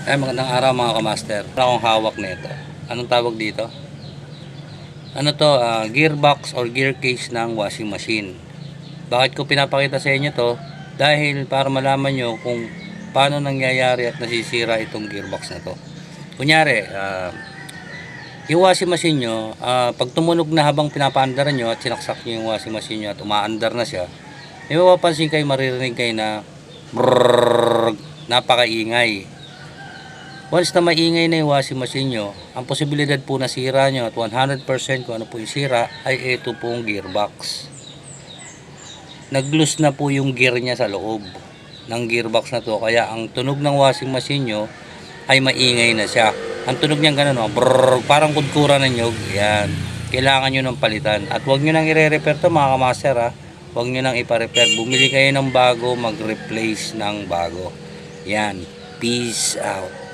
Ay, magandang araw mga kamaster. Wala akong hawak nito. Anong tawag dito? Ano to? Gearbox or gear case ng washing machine. Bakit ko pinapakita sa inyo to? Dahil para malaman nyo kung paano nangyayari at nasisira itong gearbox na to. Kunyari, yung washing machine nyo, pag tumunog na habang pinapaandaran nyo at sinaksak nyo yung washing machine nyo at umaandar na siya, may mapapansin kayo, maririnig kayo na brrrr, napakaingay. Once na maingay na yung washing machine nyo, ang posibilidad po na sira nyo at 100% kung ano po yung sira ay ito pong gearbox. Nag-loose na po yung gear niya sa loob ng gearbox na to, kaya ang tunog ng washing machine nyo ay maingay na siya. Ang tunog niyan ganun, brrrr, parang kudkura ng nyog. Yan. Kailangan nyo ng palitan. At huwag nyo nang i-repair to mga kamaster ha. Huwag nyo nang ipa-repair. Bumili kayo ng bago, mag-replace ng bago. Yan. Peace out.